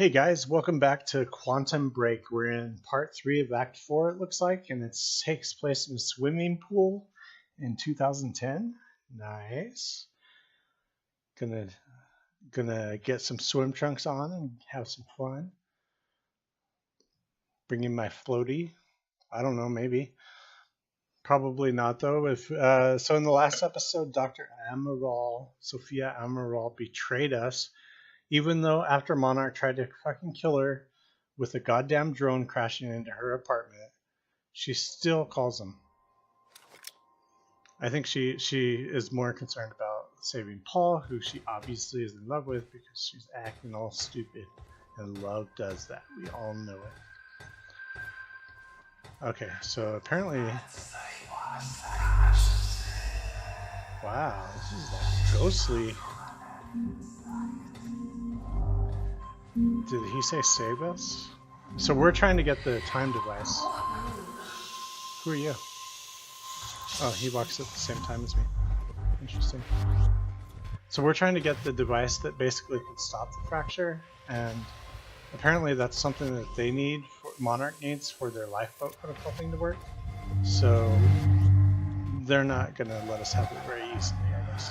Hey guys, welcome back to Quantum Break. We're in part 3 of Act 4, it looks like, and it takes place in a swimming pool in 2010. Nice. Gonna get some swim trunks on and have some fun. Bringing my floaty. I don't know, maybe. Probably not though. So in the last episode, Sophia Amaral betrayed us. Even though after Monarch tried to fucking kill her with a goddamn drone crashing into her apartment, she still calls him. I think she is more concerned about saving Paul, who she obviously is in love with because she's acting all stupid. And love does that. We all know it. Okay, so apparently... Wow, this is like ghostly. Did he say save us? So we're trying to get the time device. Who are you? Oh, he walks at the same time as me. Interesting. So we're trying to get the device that basically can stop the fracture, and apparently that's something that they need, Monarch needs, for their lifeboat protocol thing to work. So they're not going to let us have it very easily, I guess.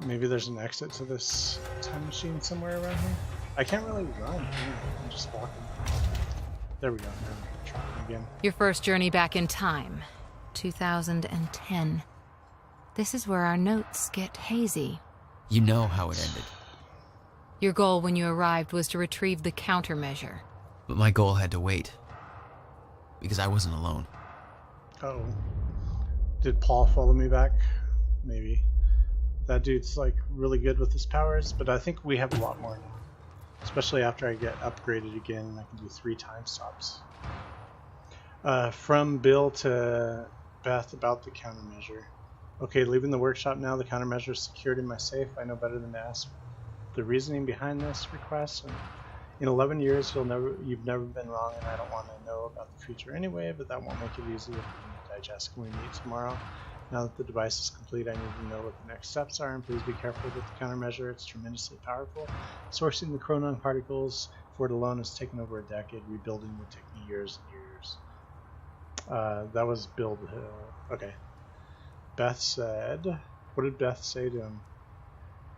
Maybe there's an exit to this time machine somewhere around here. I can't really run. I'm just walking. There we go. Now trying again. Your first journey back in time, 2010. This is where our notes get hazy. You know how it ended. Your goal when you arrived was to retrieve the countermeasure. But my goal had to wait. Because I wasn't alone. Oh. Did Paul follow me back? Maybe. That dude's like really good with his powers, but I think we have a lot more now. Especially after I get upgraded again and I can do 3 time stops. From Bill to Beth about the countermeasure. Okay, leaving the workshop now. The countermeasure is secured in my safe. I know better than to ask the reasoning behind this request. And in 11 years, you've never been wrong, and I don't want to know about the future anyway, but that won't make it easy to digest when we meet tomorrow. Now that the device is complete, I need to know what the next steps are, and please be careful with the countermeasure. It's tremendously powerful. Sourcing the chronon particles for it alone has taken over a decade. Rebuilding would take me years and years. That was Bill. Okay. Beth said, what did Beth say to him?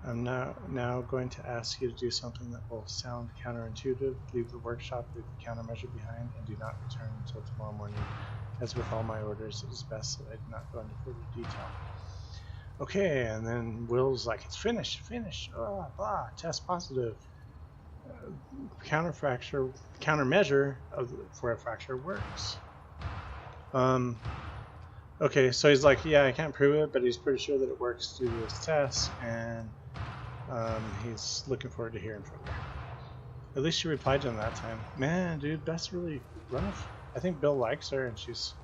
I'm now going to ask you to do something that will sound counterintuitive. Leave the workshop, leave the countermeasure behind, and do not return until tomorrow morning. As with all my orders, it is best that I do not go into further detail. Okay, and then Will's like, it's finished, blah, blah, test positive. Countermeasure for a fracture works. Okay, so he's like, yeah, I can't prove it, but he's pretty sure that it works due to his tests, and he's looking forward to hearing from her. At least she replied to him that time. Man, dude, Beth's really rough. I think Bill likes her, and she's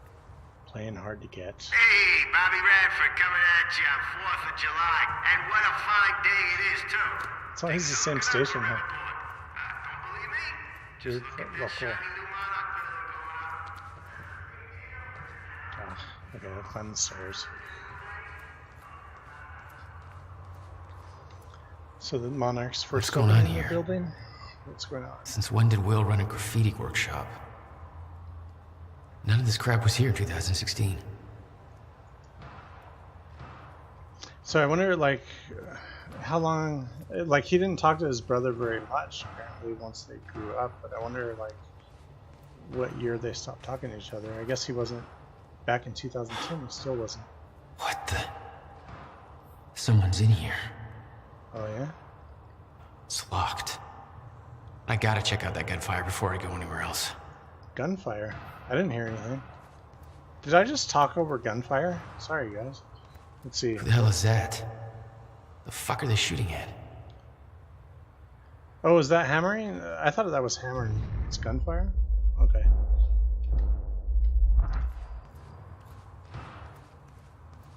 playing hard to get. Hey, Bobby Radford coming at you on 4th of July, and what a fine day it is, too. It's always the same station, huh? Don't believe me? Just Dude, look at well, this cool. shiny new Monarch building going up. Okay, I'll climb the stairs. So the Monarch's first What's going on in the here? building? What's going on? Since when did Will run a graffiti workshop? None of this crap was here in 2016. So I wonder, like, how long... Like, he didn't talk to his brother very much, apparently, once they grew up. But I wonder, like, what year they stopped talking to each other. I guess he wasn't... Back in 2010, he still wasn't. What the? Someone's in here. Oh, yeah? It's locked. I gotta check out that gunfire before I go anywhere else. Gunfire? I didn't hear anything. Did I just talk over gunfire? Sorry, guys. Let's see. Who the hell is that? The fuck are they shooting at? Oh, is that hammering? I thought that was hammering. It's gunfire? Okay.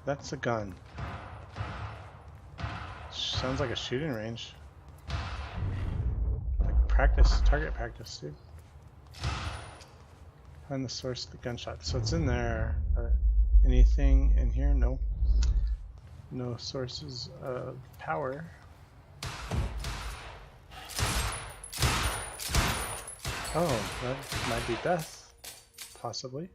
That's a gun. Sounds like a shooting range. Like practice, target practice, dude. Find the source of the gunshot. So it's in there. Anything in here? No. No sources of power. Oh, that might be Beth, possibly.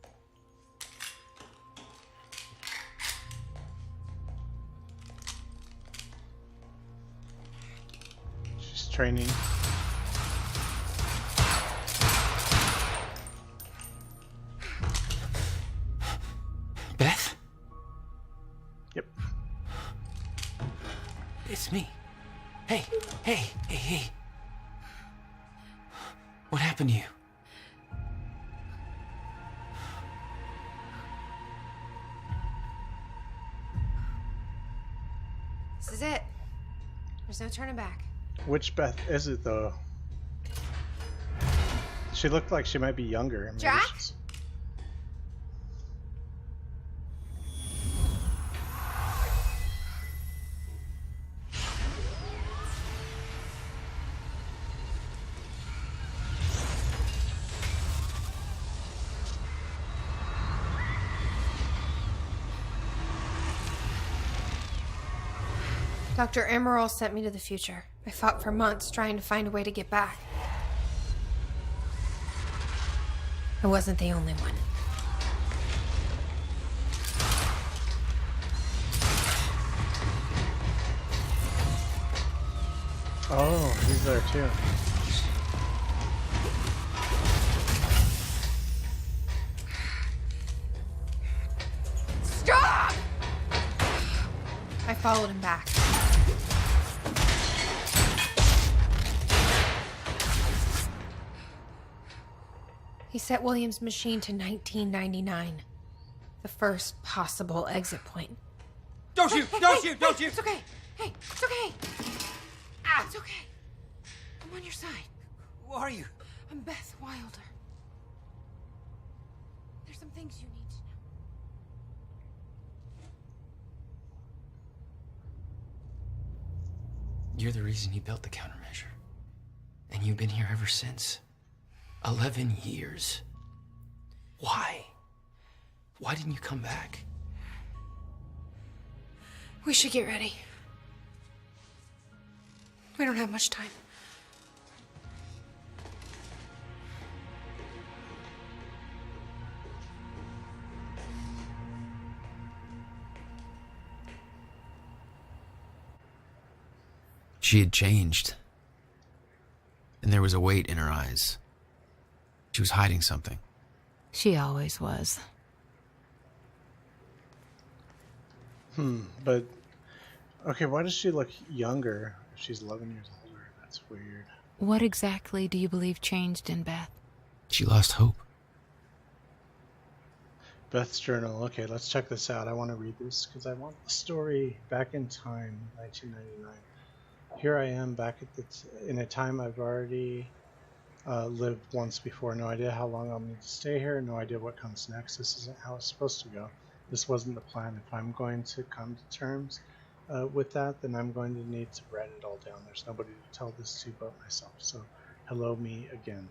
She's training. Beth? Yep. It's me. Hey. What happened to you? This is it. There's no turning back. Which Beth is it, though? She looked like she might be younger. Maybe Jack? she's... Dr. Emerald sent me to the future. I fought for months trying to find a way to get back. I wasn't the only one. Oh, he's there too. Stop! I followed him back. He set William's machine to 1999. The first possible exit point. Don't shoot! Don't shoot! Don't shoot! It's okay. Hey, it's okay. Ah, it's okay. I'm on your side. Who are you? I'm Beth Wilder. There's some things you need to know. You're the reason he built the countermeasure. And you've been here ever since. 11 years. Why? Why didn't you come back? We should get ready. We don't have much time. She had changed. And there was a weight in her eyes. She was hiding something. She always was. But okay, why does she look younger if she's 11 years older? That's weird. What exactly do you believe changed in Beth? She lost hope. Beth's journal. Okay, let's check this out. I want to read this because I want the story back in time, 1999. Here I am back at in a time I've already lived once before. No idea how long I'll need to stay here. No idea what comes next. This isn't how it's supposed to go. This wasn't the plan. If I'm going to come to terms with that, then I'm going to need to write it all down. There's nobody to tell this to but myself. So, hello me again.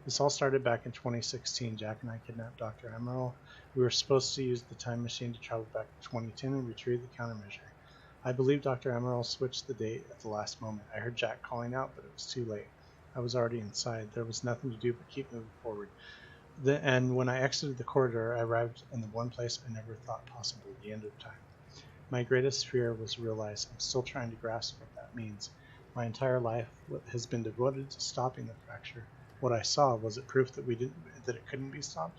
This all started back in 2016. Jack and I kidnapped Dr. Emerald. We were supposed to use the time machine to travel back to 2010 and retrieve the countermeasure. I believe Dr. Emerald switched the date at the last moment. I heard Jack calling out, but it was too late. I was already inside. There was nothing to do but keep moving forward. And when I exited the corridor, I arrived in the one place I never thought possible, the end of time. My greatest fear was to realize I'm still trying to grasp what that means. My entire life has been devoted to stopping the fracture. What I saw, was it proof that it couldn't be stopped?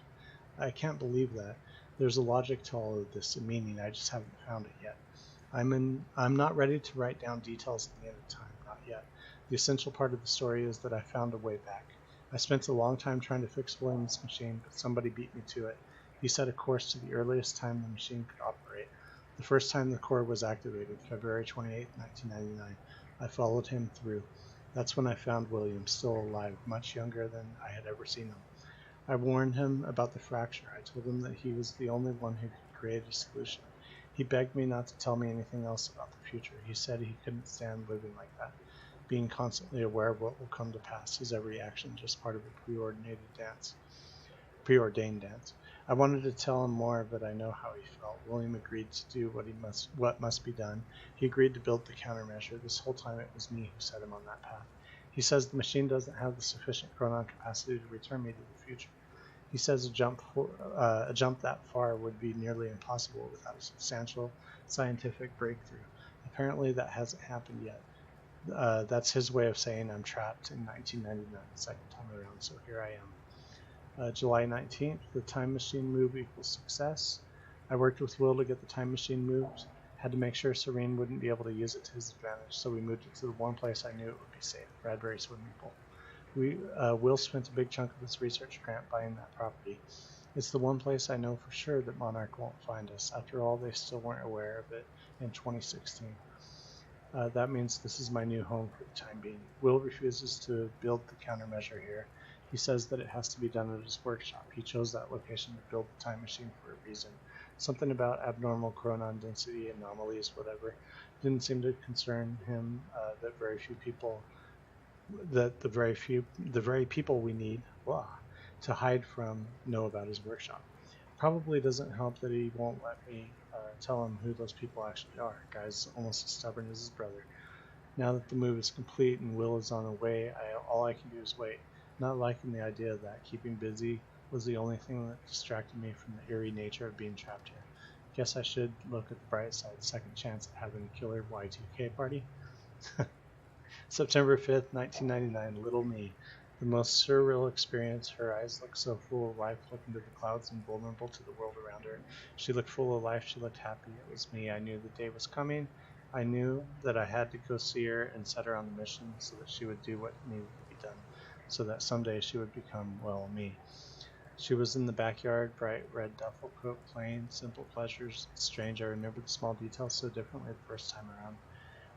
I can't believe that. There's a logic to all of this, a meaning. I just haven't found it yet. I'm not ready to write down details at the end of time, not yet. The essential part of the story is that I found a way back. I spent a long time trying to fix William's machine, but somebody beat me to it. He set a course to the earliest time the machine could operate. The first time the core was activated, February 28, 1999. I followed him through. That's when I found William, still alive, much younger than I had ever seen him. I warned him about the fracture. I told him that he was the only one who could create a solution. He begged me not to tell me anything else about the future. He said he couldn't stand living like that, being constantly aware of what will come to pass, his every action just part of a preordained dance. I wanted to tell him more, but I know how he felt. William agreed to do what must be done. He agreed to build the countermeasure. This whole time it was me who set him on that path. He says the machine doesn't have the sufficient chronon capacity to return me to the future. He says a jump that far would be nearly impossible without a substantial scientific breakthrough. Apparently that hasn't happened yet. That's his way of saying I'm trapped in 1999, the second time around, so here I am. July 19th, the time machine move equals success. I worked with Will to get the time machine moved. Had to make sure Serene wouldn't be able to use it to his advantage, so we moved it to the one place I knew it would be safe, Bradbury Swimming Pool. Will spent a big chunk of this research grant buying that property. It's the one place I know for sure that Monarch won't find us. After all, they still weren't aware of it in 2016. That means this is my new home for the time being. Will refuses to build the countermeasure here. He says that it has to be done at his workshop. He chose that location to build the time machine for a reason. Something about abnormal chronon density, anomalies, whatever, didn't seem to concern him. The very people we need to hide from know about his workshop. Probably doesn't help that he won't let me tell him who those people actually are. Guy's almost as stubborn as his brother. Now that the move is complete and Will is on the way, all I can do is wait. Not liking the idea that keeping busy was the only thing that distracted me from the eerie nature of being trapped here. Guess I should look at the bright side. Second chance at having a killer Y2K party. September 5th, 1999, little me. The most surreal experience. Her eyes looked so full of life, looking to the clouds and vulnerable to the world around her. She looked full of life. She looked happy. It was me. I knew the day was coming. I knew that I had to go see her and set her on the mission so that she would do what needed to be done, so that someday she would become, well, me. She was in the backyard, bright red duffel coat, playing, simple pleasures. It's strange, I remember the small details so differently the first time around.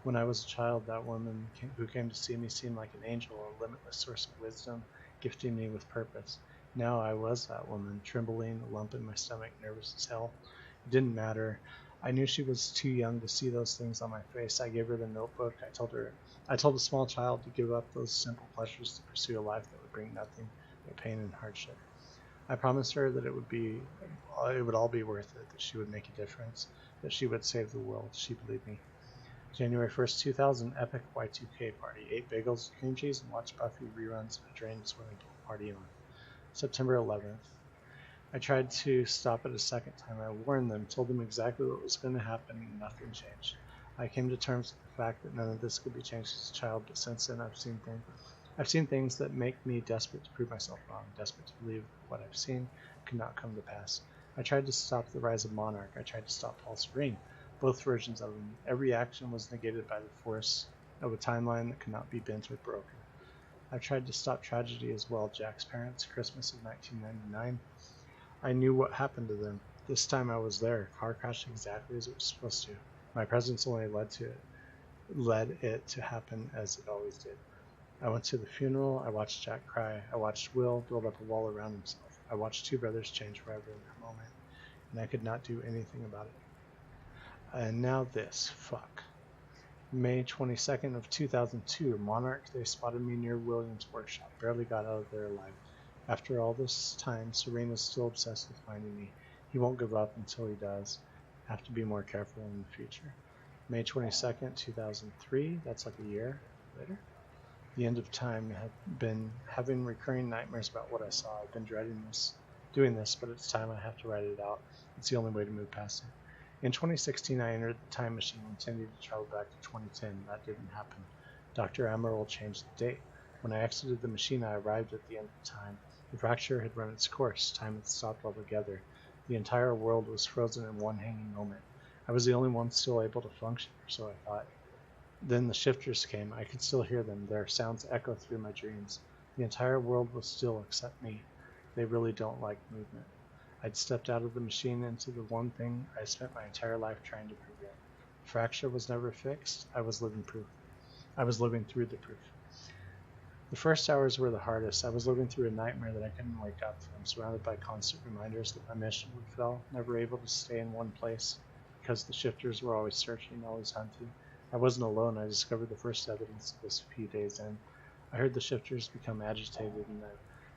When I was a child, that woman who came to see me seemed like an angel, a limitless source of wisdom, gifting me with purpose. Now I was that woman, trembling, a lump in my stomach, nervous as hell. It didn't matter. I knew she was too young to see those things on my face. I gave her the notebook. I told a small child to give up those simple pleasures to pursue a life that would bring nothing but pain and hardship. I promised her that it would all be worth it, that she would make a difference, that she would save the world. She believed me. January 1st, 2000, epic Y2K party. 8 bagels, cream cheese, and watch Buffy reruns of a drained swimming pool. Party on. September 11th. I tried to stop it a second time. I warned them, told them exactly what was going to happen, and nothing changed. I came to terms with the fact that none of this could be changed as a child, but since then I've seen things that make me desperate to prove myself wrong, desperate to believe what I've seen could not come to pass. I tried to stop the rise of Monarch. I tried to stop Paul Serene. Both versions of him. Every action was negated by the force of a timeline that could not be bent or broken. I tried to stop tragedy as well. Jack's parents, Christmas of 1999. I knew what happened to them. This time I was there. Car crashed exactly as it was supposed to. My presence only led it to happen as it always did. I went to the funeral. I watched Jack cry. I watched Will build up a wall around himself. I watched two brothers change forever in that moment, and I could not do anything about it. And now this. Fuck. May 22nd of 2002, Monarch, they spotted me near Williams' workshop. Barely got out of there alive. After all this time, Serena's still obsessed with finding me. He won't give up until he does. Have to be more careful in the future. May 22nd, 2003, that's like a year later. The end of time. Had been having recurring nightmares about what I saw. I've been dreading doing this, but it's time I have to write it out. It's the only way to move past it. In 2016, I entered the time machine, intending to travel back to 2010. That didn't happen. Dr. Amaral changed the date. When I exited the machine, I arrived at the end of time. The fracture had run its course. Time had stopped altogether. The entire world was frozen in one hanging moment. I was the only one still able to function, or so I thought. Then the shifters came. I could still hear them. Their sounds echo through my dreams. The entire world was still except me. They really don't like movement. I'd stepped out of the machine into the one thing I spent my entire life trying to prevent. The fracture was never fixed. I was living proof. I was living through the proof. The first hours were the hardest. I was living through a nightmare that I couldn't wake up from, surrounded by constant reminders that my mission would fail, never able to stay in one place because the shifters were always searching, always hunting. I wasn't alone. I discovered the first evidence of this a few days in. I heard the shifters become agitated,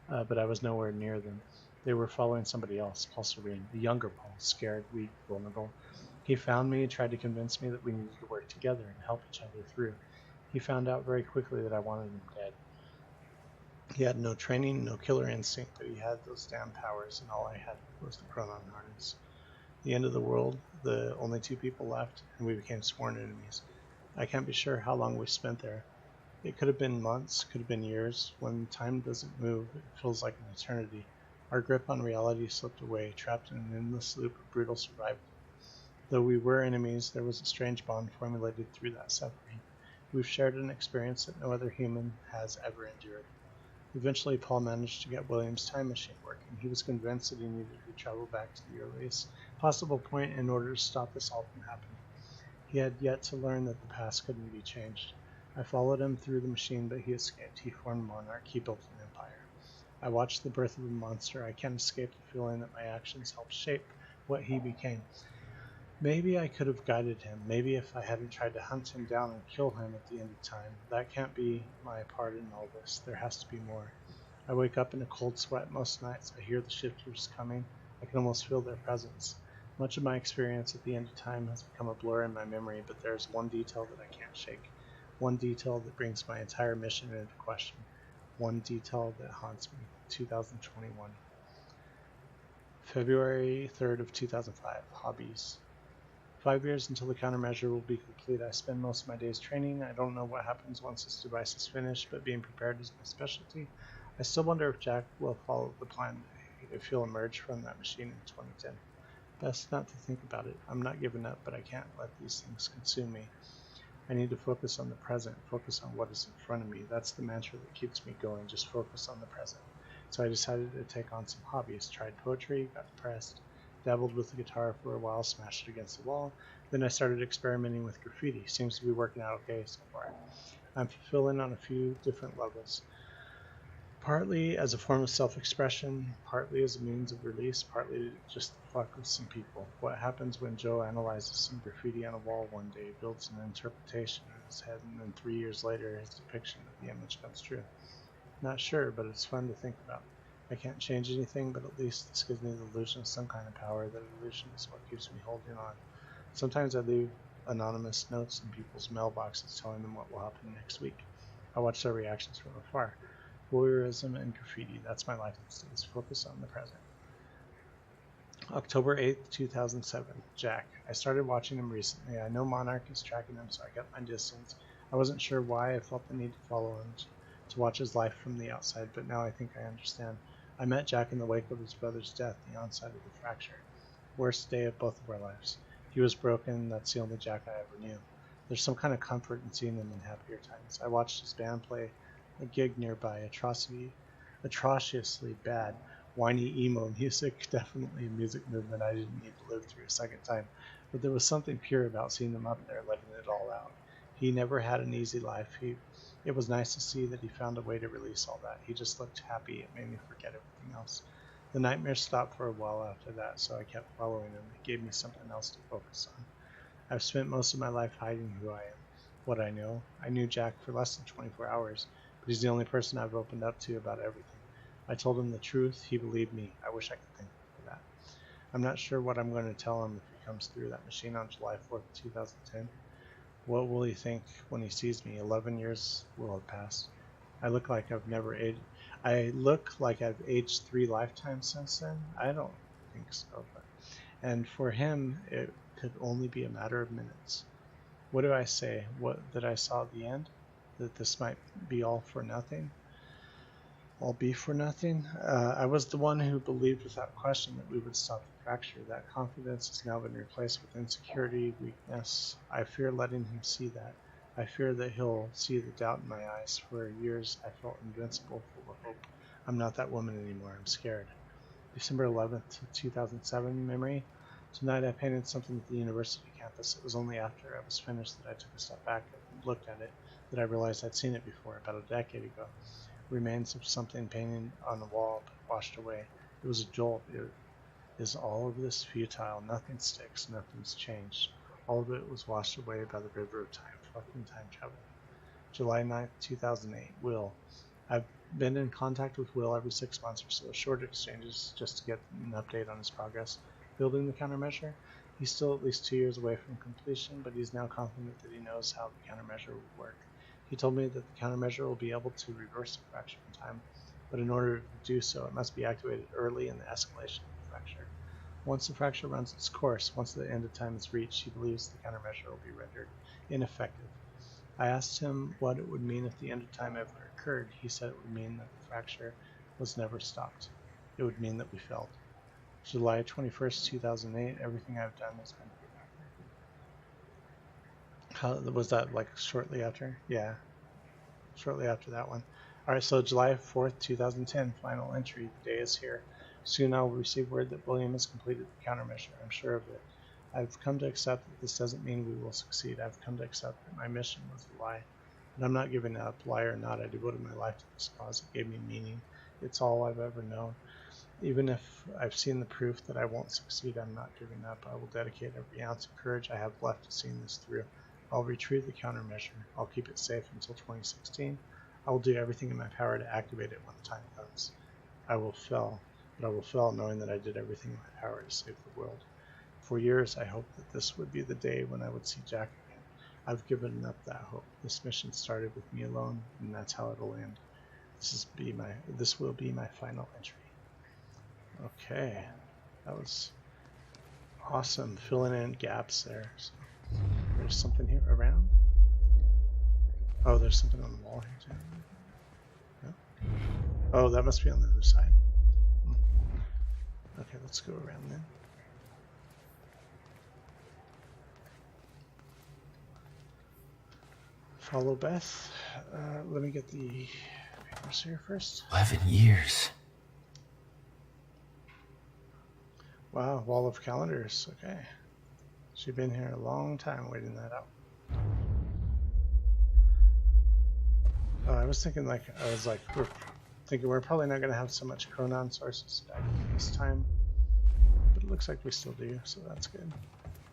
but I was nowhere near them. They were following somebody else, Paul Serene, the younger Paul, scared, weak, vulnerable. He found me and tried to convince me that we needed to work together and help each other through. He found out very quickly that I wanted him dead. He had no training, no killer instinct, but he had those damn powers, and all I had was the chronon harness. The end of the world, the only two people left, and we became sworn enemies. I can't be sure how long we spent there. It could have been months, could have been years. When time doesn't move, it feels like an eternity. Our grip on reality slipped away, trapped in an endless loop of brutal survival. Though we were enemies, there was a strange bond formulated through that suffering. We've shared an experience that no other human has ever endured. Eventually, Paul managed to get William's time machine working. He was convinced that he needed to travel back to the earliest possible point in order to stop this all from happening. He had yet to learn that the past couldn't be changed. I followed him through the machine, but he escaped. He formed Monarch. He built an empire. I watched the birth of a monster. I can't escape the feeling that my actions helped shape what he became. Maybe I could have guided him. Maybe if I hadn't tried to hunt him down and kill him at the end of time. That can't be my part in all this. There has to be more. I wake up in a cold sweat most nights. I hear the shifters coming. I can almost feel their presence. Much of my experience at the end of time has become a blur in my memory, but there's one detail that I can't shake. One detail that brings my entire mission into question. One detail that haunts me. 2021. February 3rd of 2005. Hobbies. 5 years until the countermeasure will be complete. I spend most of my days training. I don't know what happens once this device is finished, but being prepared is my specialty. I still wonder if Jack will follow the plan, if he'll emerge from that machine in 2010. Best not to think about it. I'm not giving up, but I can't let these things consume me. I need to focus on the present, focus on what is in front of me. That's the mantra that keeps me going, just focus on the present. So I decided to take on some hobbies, tried poetry, got depressed, dabbled with the guitar for a while, smashed it against the wall. Then I started experimenting with graffiti. Seems to be working out okay so far. I'm fulfilling on a few different levels. Partly as a form of self-expression, partly as a means of release, partly just to fuck with some people. What happens when Joe analyzes some graffiti on a wall one day, builds an interpretation in his head, and then 3 years later his depiction of the image comes true? Not sure, but it's fun to think about. I can't change anything, but at least this gives me the illusion of some kind of power. That illusion is what keeps me holding on. Sometimes I leave anonymous notes in people's mailboxes telling them what will happen next week. I watch their reactions from afar. Voyeurism and graffiti, that's my life these days. Focus on the present. October 8th, 2007. Jack. I started watching him recently. I know Monarch is tracking him, so I kept my distance. I wasn't sure why I felt the need to follow him, to watch his life from the outside, but now I think I understand. I met Jack in the wake of his brother's death, the onset of the fracture. Worst day of both of our lives. He was broken, that's the only Jack I ever knew. There's some kind of comfort in seeing him in happier times. I watched his band play a gig nearby, atrociously bad, whiny emo music, definitely a music movement I didn't need to live through a second time, but there was something pure about seeing them up there, letting it all out. He never had an easy life. It was nice to see that he found a way to release all that. He just looked happy. It made me forget everything else. The nightmares stopped for a while after that, so I kept following him. It gave me something else to focus on. I've spent most of my life hiding who I am, what I know. I knew Jack for less than 24 hours, but he's the only person I've opened up to about everything. I told him the truth. He believed me. I wish I could thank him for that. I'm not sure what I'm going to tell him if he comes through that machine on July 4th, 2010. What will he think when he sees me? 11 years will have passed. I look like I've never aged. I look like I've aged 3 lifetimes since then. I don't think so. And for him, it could only be a matter of minutes. What do I say? What that I saw at the end? That this might be all for nothing? All be for nothing? I was the one who believed without question that we would stop the fracture. That confidence has now been replaced with insecurity, weakness. I fear letting him see that. I fear that he'll see the doubt in my eyes. For years I felt invincible, full of hope. I'm not that woman anymore. I'm scared. December 11th, 2007 memory. Tonight I painted something at the university campus. It was only after I was finished that I took a step back and looked at it that I realized I'd seen it before, about a decade ago. Remains of something painted on the wall, but washed away. It was a jolt. Is all of this futile? Nothing sticks. Nothing's changed. All of it was washed away by the river of time. Fucking time travel. July 9th, 2008. Will. I've been in contact with Will every 6 months or so, short exchanges just to get an update on his progress building the countermeasure. He's still at least 2 years away from completion, but he's now confident that he knows how the countermeasure will work. He told me that the countermeasure will be able to reverse the fracture in time, but in order to do so, it must be activated early in the escalation of the fracture. Once the fracture runs its course, once the end of time is reached, he believes the countermeasure will be rendered ineffective. I asked him what it would mean if the end of time ever occurred. He said it would mean that the fracture was never stopped. It would mean that we failed. July 21st, 2008, everything I've done has been for nothing. How was that, like shortly after? Yeah, shortly after that one. Alright, so July 4th, 2010, final entry. The day is here. Soon I will receive word that William has completed the countermeasure. I'm sure of it. I've come to accept that this doesn't mean we will succeed. I've come to accept that my mission was a lie. But I'm not giving up. Lie or not, I devoted my life to this cause. It gave me meaning. It's all I've ever known. Even if I've seen the proof that I won't succeed, I'm not giving up. I will dedicate every ounce of courage I have left to seeing this through. I'll retrieve the countermeasure. I'll keep it safe until 2016. I will do everything in my power to activate it when the time comes. I will fail, but I will fail knowing that I did everything in my power to save the world. For years, I hoped that this would be the day when I would see Jack again. I've given up that hope. This mission started with me alone, and that's how it'll end. This will be my final entry. Okay, that was awesome, filling in gaps there. So, there's something here around. Oh, there's something on the wall here too. No? Oh, that must be on the other side. Okay, let's go around then. Follow Beth. Let me get the papers here first. 11 years. Wow, wall of calendars. Okay. She's been here a long time waiting that out. Oh, I was thinking we're probably not going to have so much Chronon sources back this time. But it looks like we still do, so that's good.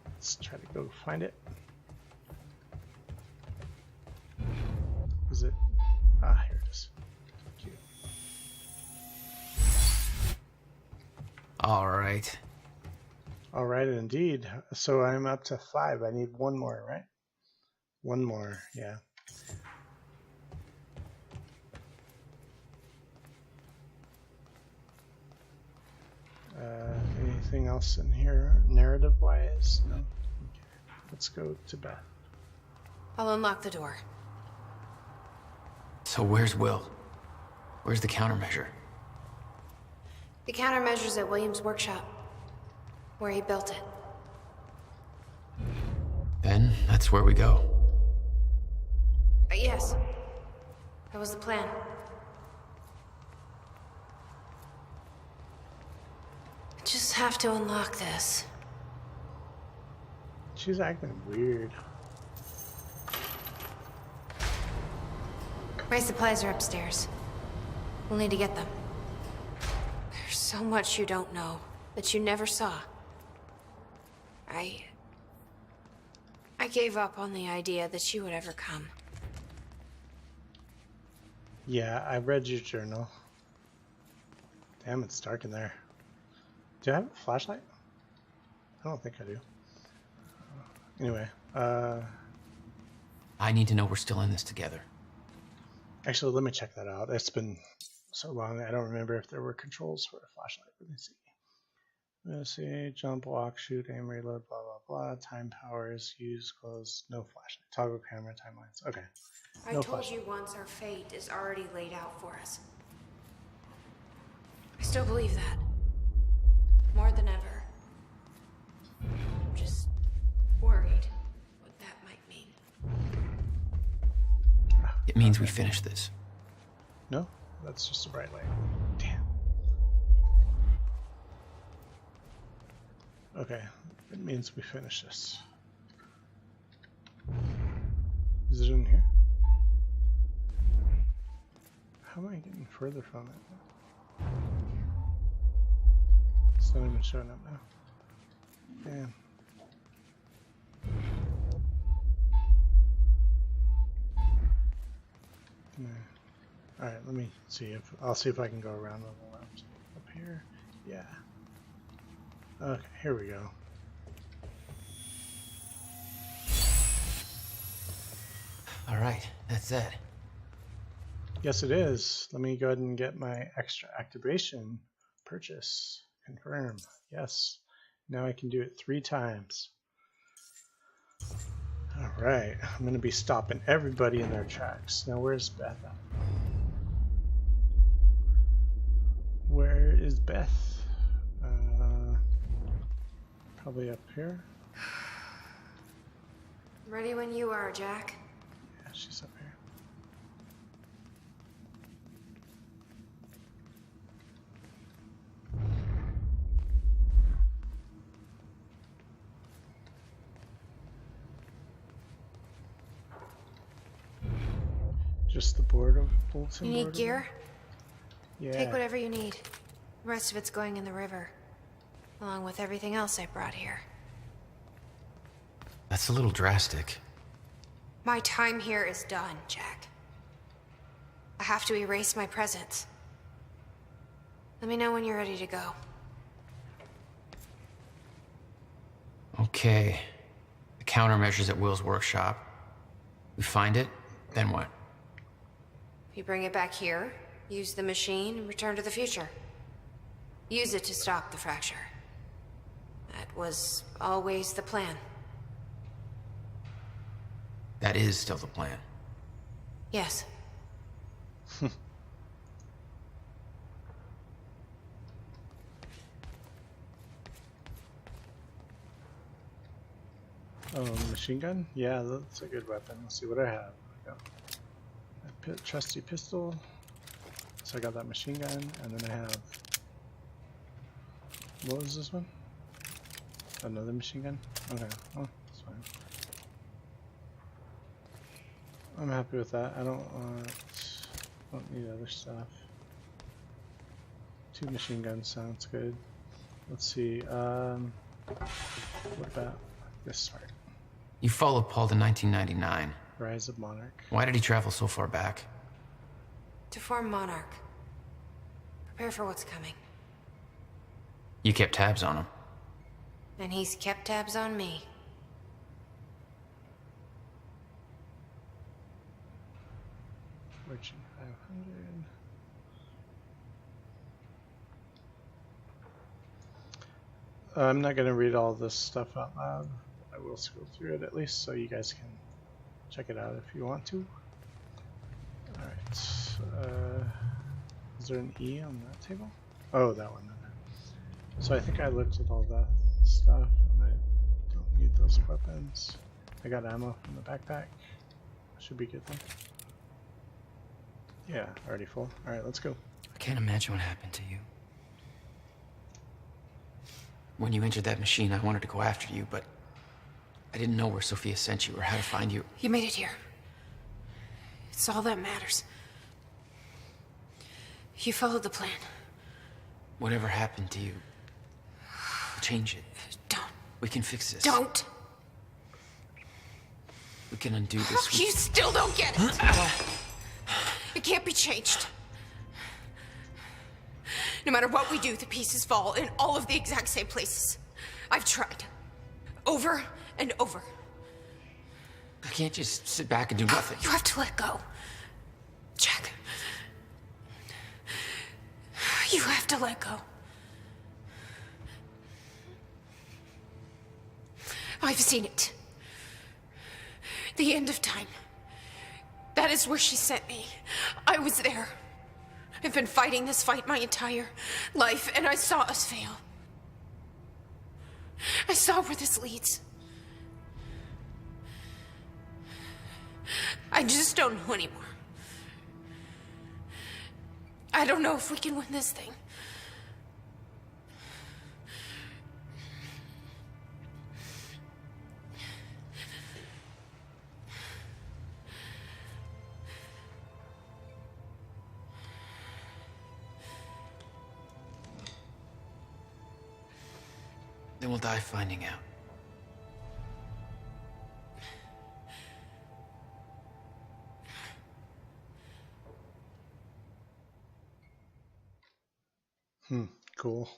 Let's try to go find it. Is it? Ah, here it is. Thank you. All right. All right, indeed. So I'm up to 5. I need one more, right? One more, yeah. Anything else in here, narrative-wise? No. Okay. Let's go to Beth. I'll unlock the door. So where's Will? Where's the countermeasure? The countermeasure's at Williams' workshop, where he built it. Then that's where we go. Yes. That was the plan. I just have to unlock this. She's acting weird. My supplies are upstairs. We'll need to get them. There's so much you don't know, that you never saw. I gave up on the idea that she would ever come. Yeah, I read your journal. Damn, it's dark in there. Do I have a flashlight? I don't think I do. Anyway, I need to know we're still in this together. actually, let me check that out. It's been so long, I don't remember if there were controls for a flashlight. Let me see. Let's see, jump, walk, shoot, aim, reload, blah, blah, blah. Time powers, use, close, no flashlight. Toggle camera, timelines. Okay. I No told flashlight. you once our fate is already laid out for us. I still believe that. More than ever. I'm just worried what that might mean. It means we finish this. No, that's just a bright light. Damn. Okay, it means we finish this. Is it in here? How am I getting further from it? It's not even showing up now. Damn. No. All right, let me see if I'll see if I can go around on the left. Up here, yeah. Okay, here we go. All right, that's it. Yes, it is. Let me go ahead and get my extra activation purchase. Confirm. Yes. Now I can do it 3 times. All right. I'm going to be stopping everybody in their tracks. Now, where's Beth at? Where is Beth? Probably up here. Ready when you are, Jack. Yeah, she's up here. Just the bulletin You need board gear? Yeah. Take whatever you need. The rest of it's going in the river. Along with everything else I brought here. That's a little drastic. My time here is done, Jack. I have to erase my presence. Let me know when you're ready to go. Okay. The countermeasures at Will's workshop. We find it, then what? You bring it back here, use the machine, and return to the future. Use it to stop the fracture. That was always the plan. That is still the plan. Yes. Oh, machine gun? Yeah, that's a good weapon. Let's see what I have. I got a trusty pistol. So I got that machine gun, and then I have... What was this one? Another machine gun? Okay, well, that's fine. I'm happy with that. I don't need other stuff. 2 machine guns sounds good. Let's see, what about this part? You followed Paul to 1999. Rise of Monarch. Why did he travel so far back? To form Monarch. Prepare for what's coming. You kept tabs on him. And he's kept tabs on me. Fortune 500. I'm not going to read all this stuff out loud. I will scroll through it at least so you guys can check it out if you want to. Alright. Is there an E on that table? Oh, that one. Okay. So I think I looked at all that stuff and I don't need those weapons. I got ammo from the backpack. Should be good then. Yeah, already full. Alright, let's go. I can't imagine what happened to you. When you entered that machine, I wanted to go after you, but I didn't know where Sophia sent you or how to find you. You made it here. It's all that matters. You followed the plan. Whatever happened to you, change it. Don't. We can fix this. Don't. We can undo this. You still don't get it. It can't be changed. No matter what we do, the pieces fall in all of the exact same places. I've tried. Over and over. I can't just sit back and do nothing. You have to let go. Jack. You have to let go. I've seen it. The end of time. That is where she sent me. I was there. I've been fighting this fight my entire life, and I saw us fail. I saw where this leads. I just don't know anymore. I don't know if we can win this thing. Then we'll die finding out. Cool.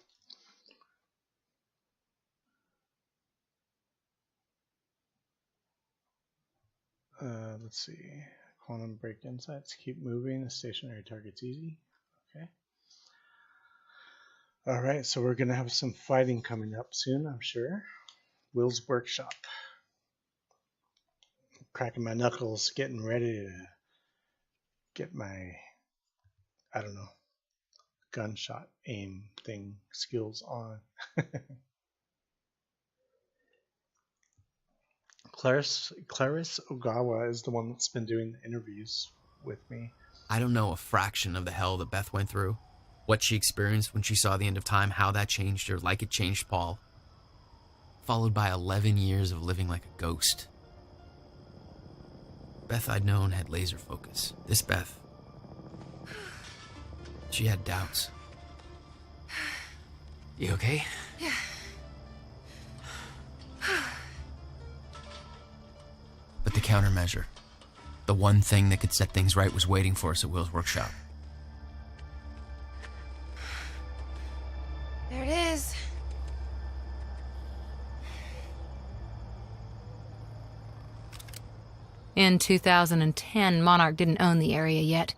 Let's see. Quantum break insights. Keep moving. The stationary target's easy. Okay. All right, so we're gonna have some fighting coming up soon, I'm sure. Will's workshop. Cracking my knuckles, getting ready to get my, I don't know, gunshot aim thing skills on. Clarice Ogawa is the one that's been doing the interviews with me. I don't know a fraction of the hell that Beth went through, what she experienced when she saw the end of time, how that changed her like it changed Paul. Followed by 11 years of living like a ghost. Beth I'd known had laser focus. This Beth, she had doubts. You okay? Yeah. But the countermeasure, the one thing that could set things right, was waiting for us at Will's workshop. There it is. In 2010, Monarch didn't own the area yet.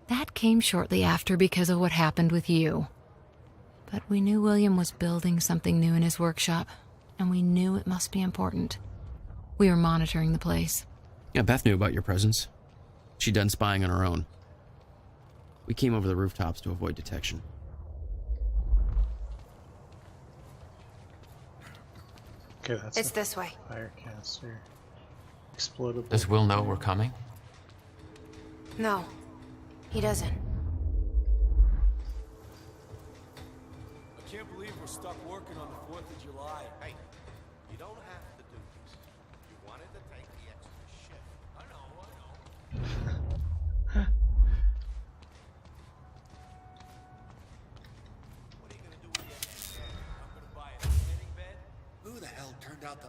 That came shortly after because of what happened with you. But we knew William was building something new in his workshop, and we knew it must be important. We were monitoring the place. Yeah, Beth knew about your presence. She'd done spying on her own. We came over the rooftops to avoid detection. Okay, that's It's this way. fire canister. Explodable. Does Will know we're coming? No, he doesn't. I can't believe we're stuck working on the 4th of July. Hey, you don't have to do this. You wanted to take the extra shift. I know. What are you gonna do with your head? I'm gonna buy a tanning bed. Who the hell turned out the...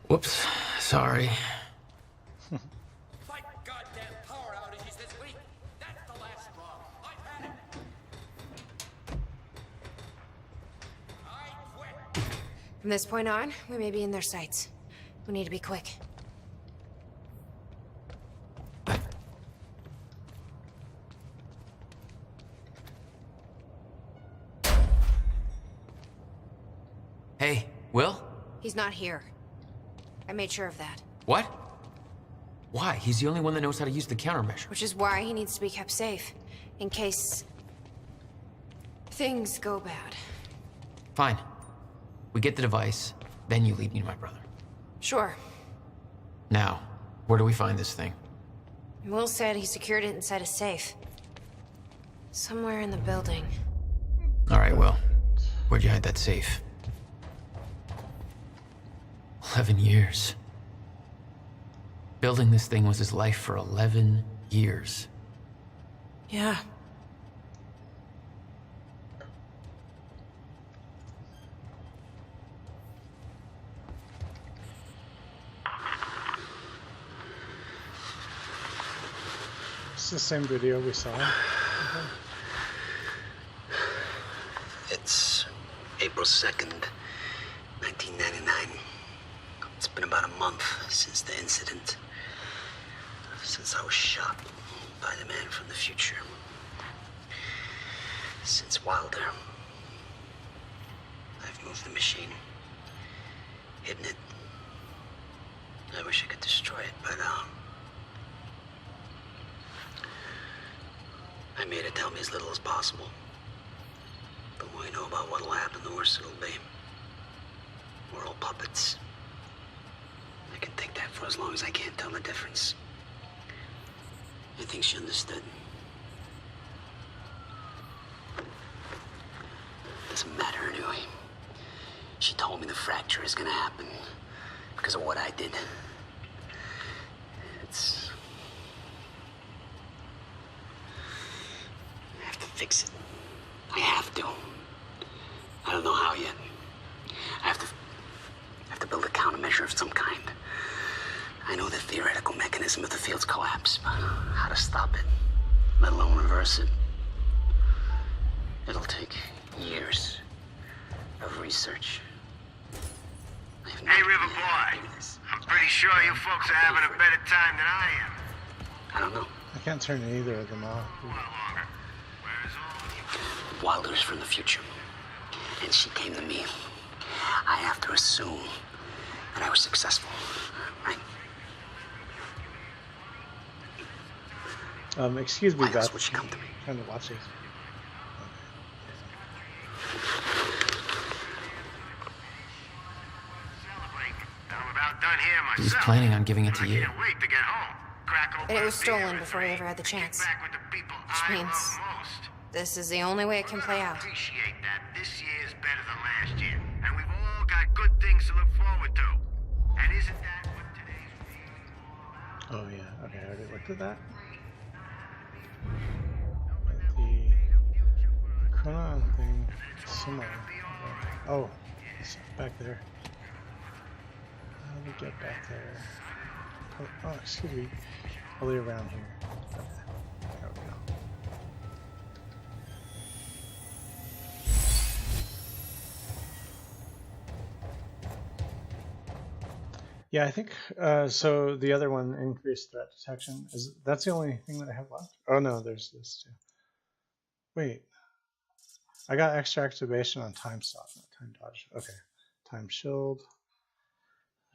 Whoops, sorry. Fight goddamn power outages this week. That's the last straw. I've had it. I quit. From this point on, we may be in their sights. We need to be quick. Hey, Will? He's not here. I made sure of that. What? Why? He's the only one that knows how to use the countermeasure. Which is why he needs to be kept safe. In case... things go bad. Fine. We get the device, then you lead me to my brother. Sure. Now, where do we find this thing? Will said he secured it inside a safe. Somewhere in the building. All right, Will. Where'd you hide that safe? 11 years. Building this thing was his life for 11 years. Yeah. It's the same video we saw. It's April 2nd, 1999. It's been about a month since the incident. Since I was shot by the man from the future. Since Wilder. I've moved the machine. Hidden it. I wish I could destroy it, but, I made it tell me as little as possible. The more you know about what'll happen, the worse it'll be. We're all puppets. I can take that for as long as I can't tell the difference. I think she understood. Doesn't matter anyway. She told me the fracture is gonna happen because of what I did. It's... I have to fix it. I have to. I don't know how yet. I have to build a countermeasure of some kind. I know the theoretical mechanism of the field's collapse, but how to stop it, let alone reverse it. It'll take years of research. Hey, River Boy. I'm pretty sure you folks are having a better time than I am. I don't know. I can't turn either of them off. Well, longer. Where's all you? Wilder's from the future. And she came to me. I have to assume that I was successful, right? Excuse me, Why else Beth. would she come to me? I'm trying to watch this. Celebrate. I'm about done here myself. He was planning on giving it to I you. can't wait to get home. Crack open And it was a beer stolen and before we drink, ever had the and get chance. back with the people Which I means love most. this is the only way it can play I out. appreciate that this year is better than last year, and we've all got good things to look forward to. And isn't that what today's meeting is all about? Oh yeah, okay, I already looked at that. The Chronon thing is similar. Oh, it's back there. How do we get back there? Oh, excuse me. Probably around here. Okay, there we go. Yeah, I think so. The other one, increased threat detection, is that's the only thing that I have left. Oh no, there's this too. Wait, I got extra activation on time stop, not time dodge. Okay, time shield.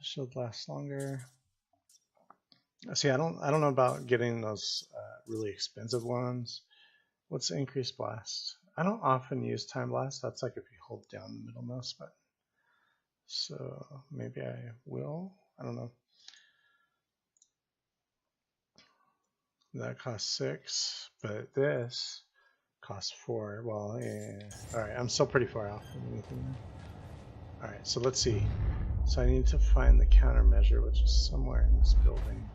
Shield lasts longer. See, I don't know about getting those really expensive ones. What's increased blast? I don't often use time blast. That's like if you hold down the middle mouse button. So maybe I will. I don't know. That costs 6, but this costs 4. Well, yeah. All right, I'm still pretty far off from anything. All right, so let's see. So I need to find the countermeasure, which is somewhere in this building.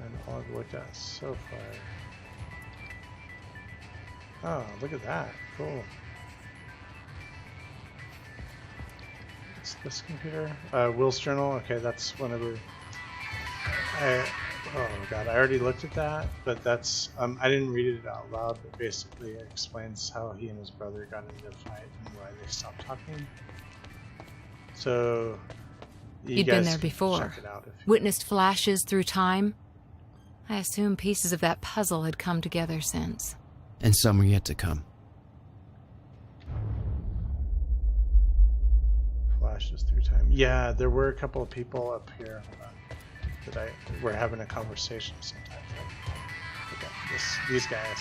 And all I've looked at so far. Oh, look at that. Cool. What's this computer? Will's journal. Okay, that's whenever oh god, I already looked at that, but that's I didn't read it out loud, but basically it explains how he and his brother got into a fight and why they stopped talking. So You'd been there before. Check it out if Witnessed flashes through time. I assume pieces of that puzzle had come together since. And some are yet to come. flashes through time. Yeah, there were a couple of people up here that were having a conversation sometimes. Look at these guys.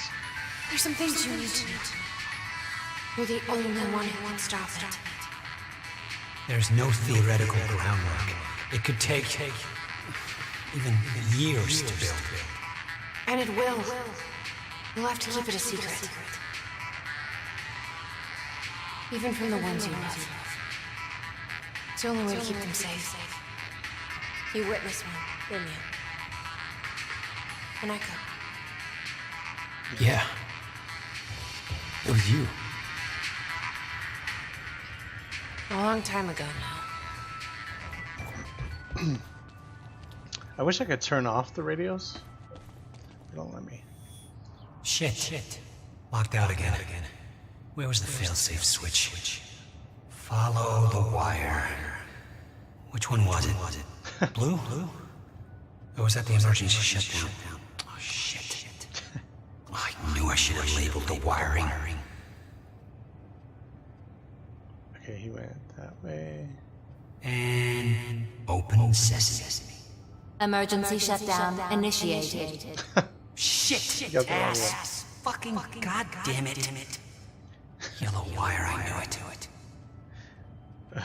There's some things you need to know. You're the only one who can stop it. There's no theoretical groundwork. It could take even years to build. And it will. You'll have to keep it a secret. Even from the ones you love. It's the only way to keep them safe. You witnessed one, didn't you? An echo. Yeah. It was you. A long time ago now. I wish I could turn off the radios. They don't let me. Shit. Locked out again. Where was the failsafe switch? Follow the wire. Which one was it? Blue? Or was that the emergency shutdown? Oh, shit. I knew I should have labeled the wiring. Okay, he went that way. And open sesame. Emergency shutdown initiated. Shit! got the wrong Ass! Fucking goddamn it! Yellow wire, I knew it.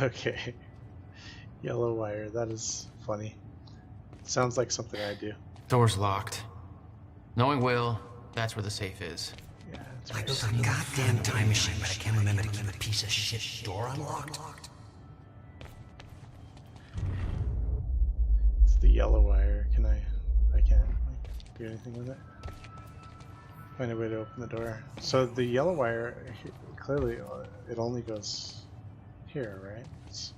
Okay. Yellow wire, that is funny. Sounds like something I do. Door's locked. Knowing Will, that's where the safe is. Yeah, it's I right. built a goddamn time machine, but I can't remember to keep a piece of shit door unlocked. It's the yellow wire. I can't do anything with it. Find a way to open the door. So the yellow wire, clearly, it only goes here, right? It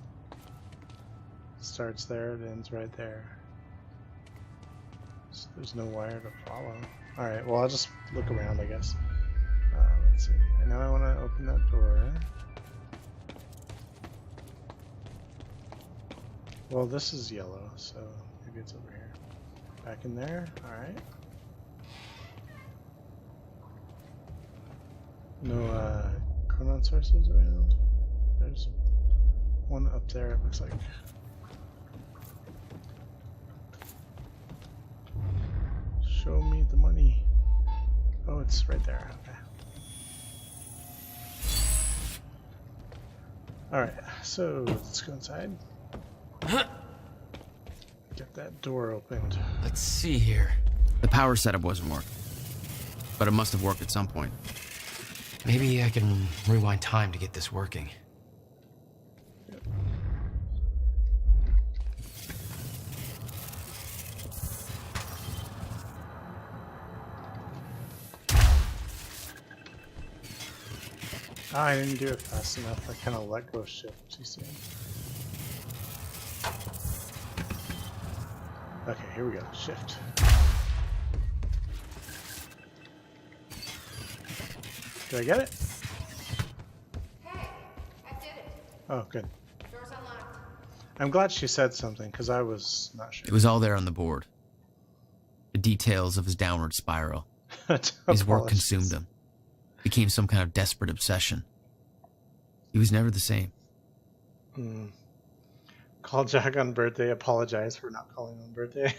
starts there, it ends right there. So there's no wire to follow. Alright, well I'll just look around, I guess. Let's see. Now I want to open that door. Well, this is yellow, so maybe it's over here. Back in there. Alright. No chronon sources around. There's one up there, it looks like. Show me the money. Oh, it's right there. Okay. Alright, so let's go inside. Get that door opened. Let's see here. The power setup wasn't working, but it must have worked at some point. Maybe I can rewind time to get this working. Ah, I didn't do it fast enough. I kind of let go shift too soon. Okay, here we go. Shift. Did I get it? Hey, I did it. Oh, good. Door's unlocked. I'm glad she said something because I was not sure. It was all there on the board. The details of his downward spiral. His work consumed him. Became some kind of desperate obsession. He was never the same. Call Jack on birthday. Apologize for not calling on birthday.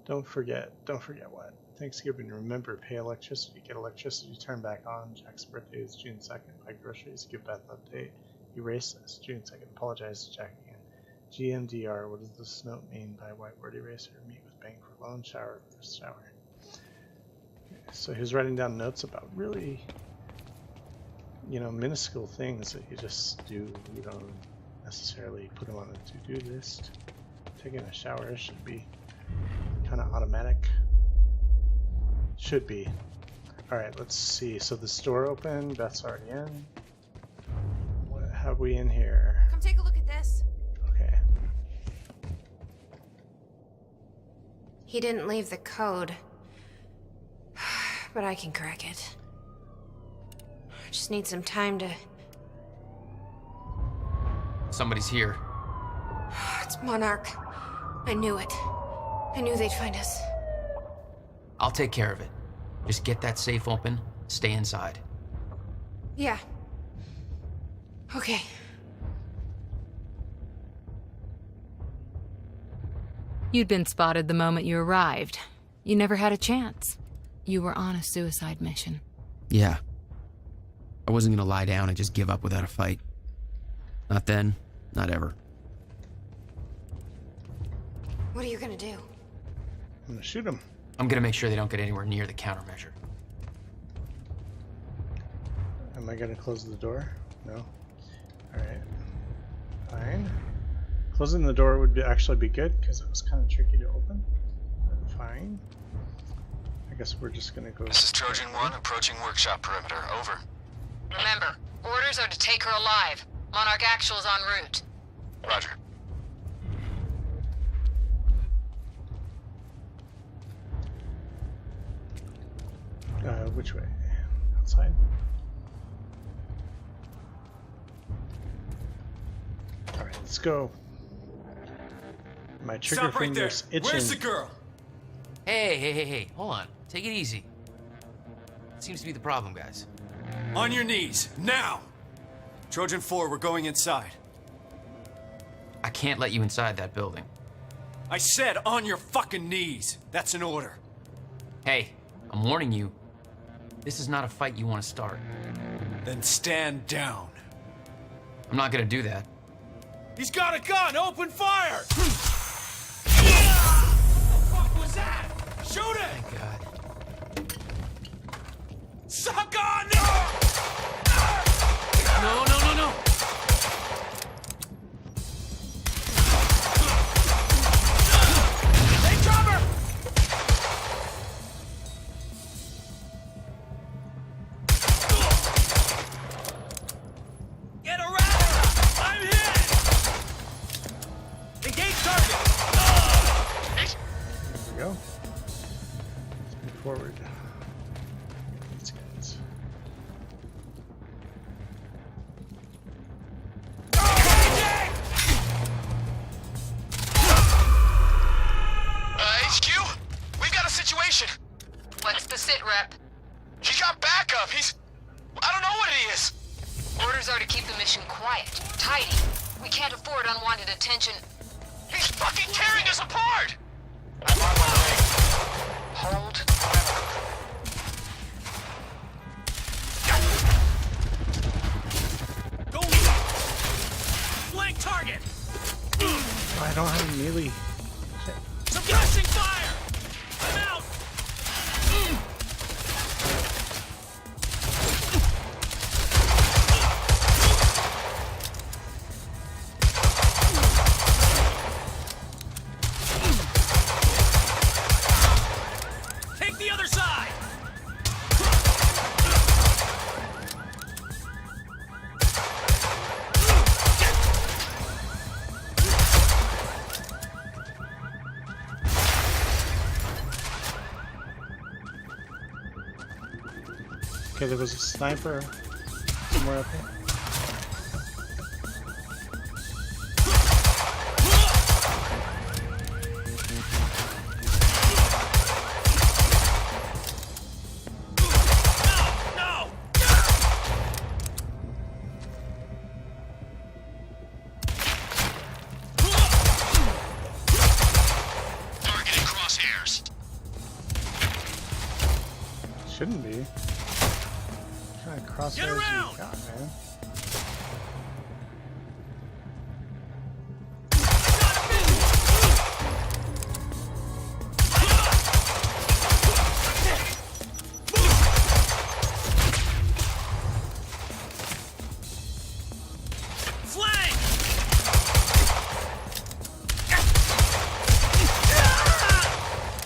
Don't forget what? Thanksgiving. Remember, pay electricity. Get electricity turned back on. Jack's birthday is June 2nd. Buy groceries. Give Beth update. Erase this. June 2nd. Apologize to Jack again. GMDR. What does this note mean by whiteboard eraser? Meet with bank for loan. Shower. First shower. So he was writing down notes about really, minuscule things that you just do. You don't necessarily put them on a to-do list. Taking a shower should be kind of automatic. Should be. Alright, let's see. So the store open. Beth's already in. What have we in here? Come take a look at this. Okay. He didn't leave the code. But I can crack it. I just need some time to... Somebody's here. It's Monarch. I knew it. I knew they'd find us. I'll take care of it. Just get that safe open, stay inside. Yeah. Okay. You'd been spotted the moment you arrived. You never had a chance. You were on a suicide mission. Yeah. I wasn't gonna lie down and just give up without a fight. Not then, not ever. What are you gonna do? I'm gonna shoot him. I'm gonna make sure they don't get anywhere near the countermeasure. Am I gonna close the door? No. Alright. Fine. Closing the door would actually be good because it was kind of tricky to open. But fine. I guess we're just gonna go. This is Trojan 1 approaching workshop perimeter. Over. Remember, orders are to take her alive. Monarch Actual is en route. Roger. Which way? Outside? Alright, let's go. My trigger Stop right there. finger's itching. Where's the girl? Hey, hold on. Take it easy. Seems to be the problem, guys. On your knees, now! Trojan 4, we're going inside. I can't let you inside that building. I said on your fucking knees. That's an order. Hey, I'm warning you. This is not a fight you want to start. Then stand down. I'm not gonna do that. He's got a gun! Open fire! What the fuck was that? Shoot it! Thank God. Suck on! No! Hey, Chopper! Get around! I'm hit! Engage target! There we go. Let's move forward. Sit, Rep. He got backup. I don't know what he is. Orders are to keep the mission quiet, tidy. We can't afford unwanted attention. He's fucking tearing us apart. I'm on my way. Hold perimeter. Go! Flank target! I don't have a melee. Shit. Suppressing fire! I'm out! Take the other side! Okay, there was a sniper somewhere up here. No! Targeting crosshairs. Shouldn't be. What kind of crosshairs Get around! you got, man? Flank!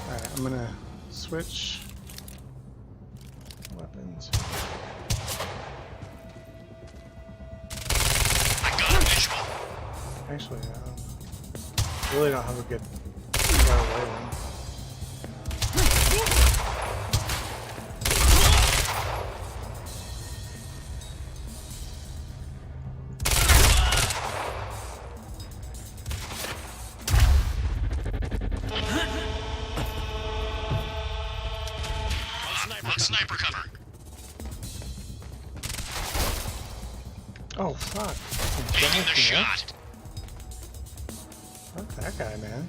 Alright, I'm gonna switch weapons. I got a visual. Actually, I really don't have a good far away one. On sniper cover. Oh, fuck. Taking the Fuck shot. that guy, man.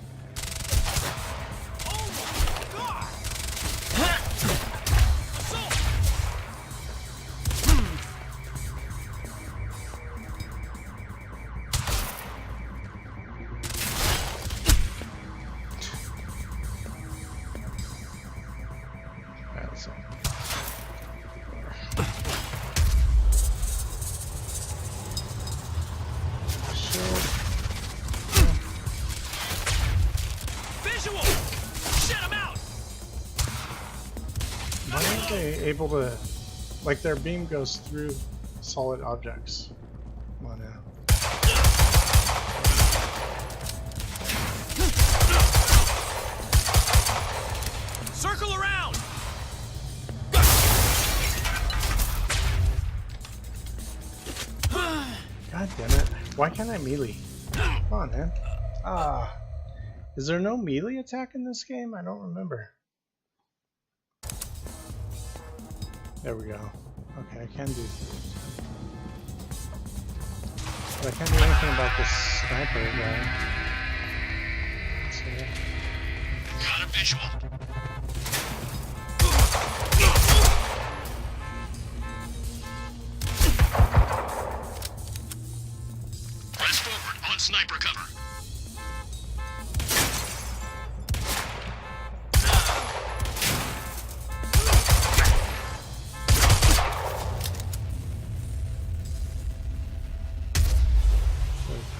Alright, so. Shield. Visual! Shit, I'm out! Why aren't they able to, like, their beam goes through solid objects? Come on now. Circle around! God damn it. Why can't I melee? Come on, man. Ah. Is there no melee attack in this game? I don't remember. There we go. Okay, I can do. But I can't do anything about this sniper guy. So, Got a visual. Press forward on sniper cover.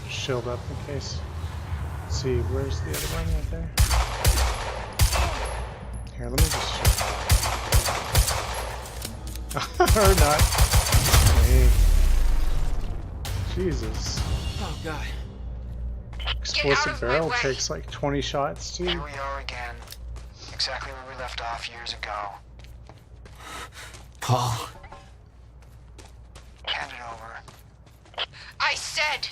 shield up in case. Let's see, where's the other one right there? Here, let me just. Or not. Hey. Jesus. Oh, God. Explosive barrel takes like 20 shots too. Here we are again. Exactly where we left off years ago. Paul. Hand it over. I said,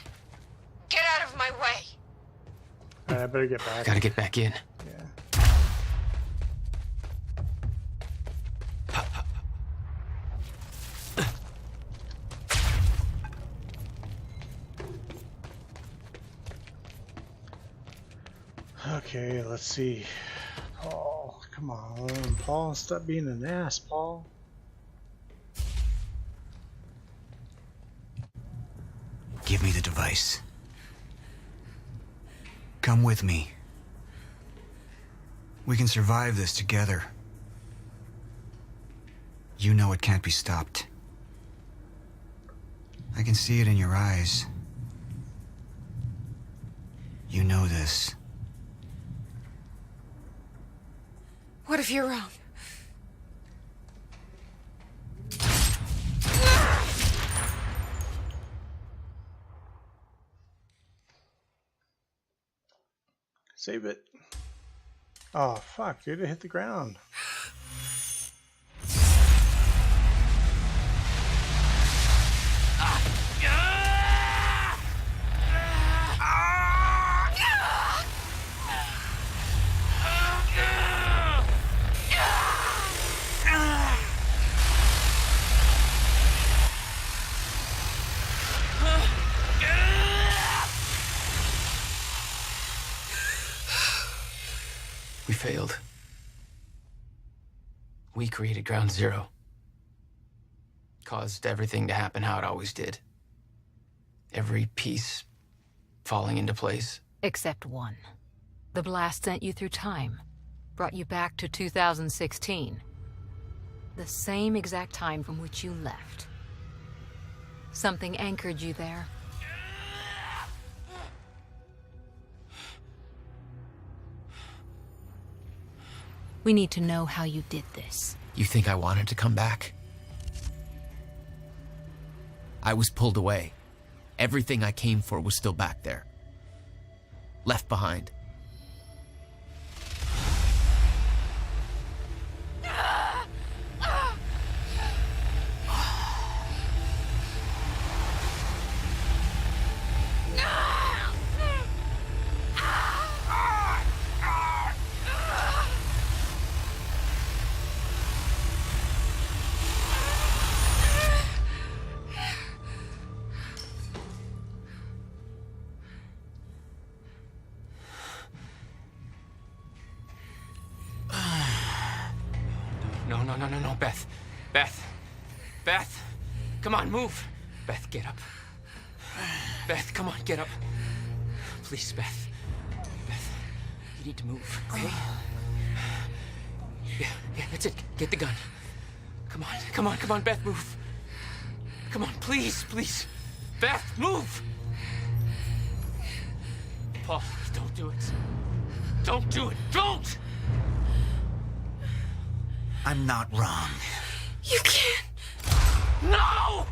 get out of my way. Alright, I better get back. Gotta get back in. Yeah. Okay, let's see. Paul, come on, Paul, stop being an ass, Paul. Give me the device. Come with me. We can survive this together. You know it can't be stopped. I can see it in your eyes. You know this. What if you're wrong? Save it. Oh, fuck, dude, it hit the ground. We failed. We created Ground Zero. Caused everything to happen how it always did. Every piece falling into place. Except one. The blast sent you through time. Brought you back to 2016. The same exact time from which you left. Something anchored you there. We need to know how you did this. You think I wanted to come back? I was pulled away. Everything I came for was still back there. Left behind. No, Beth. Beth! Come on, move! Beth, get up. Beth, come on, get up. Please, Beth. Beth, you need to move, okay? Yeah, that's it. Get the gun. Come on, Beth, move. Come on, please. Beth, move! Paul, don't do it. Don't do it, don't! I'm not wrong. You can't. No!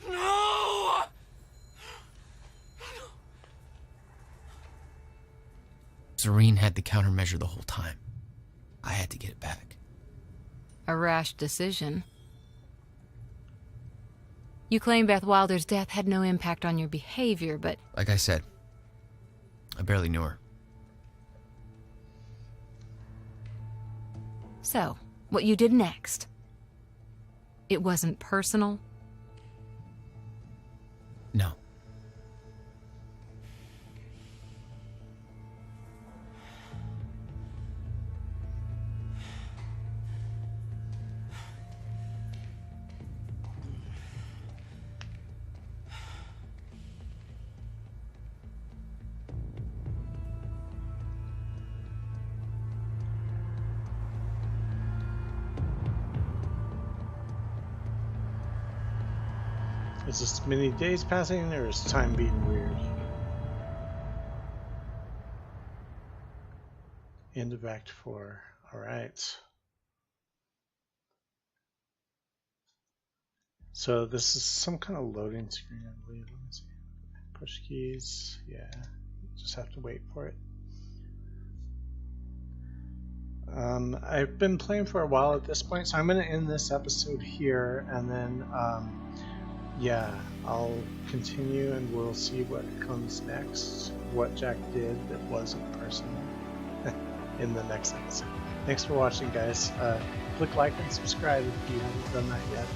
No! Serene had the countermeasure the whole time. I had to get it back. A rash decision. You claim Beth Wilder's death had no impact on your behavior, but... Like I said, I barely knew her. So, what you did next? It wasn't personal? No. Is this many days passing, or is time being weird? End of Act 4. Alright. So this is some kind of loading screen, I believe. Let me see. Push keys. Yeah. Just have to wait for it. I've been playing for a while at this point, so I'm going to end this episode here, and then yeah, I'll continue and we'll see what comes next, what Jack did that wasn't personal in the next episode. Thanks for watching, guys. Click like and subscribe if you haven't done that yet,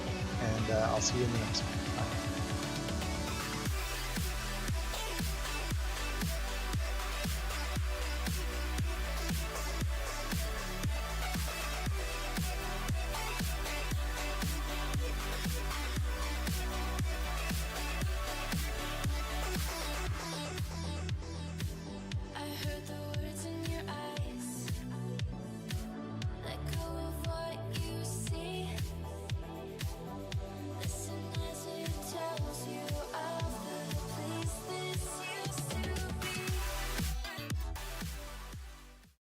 and I'll see you in the next one.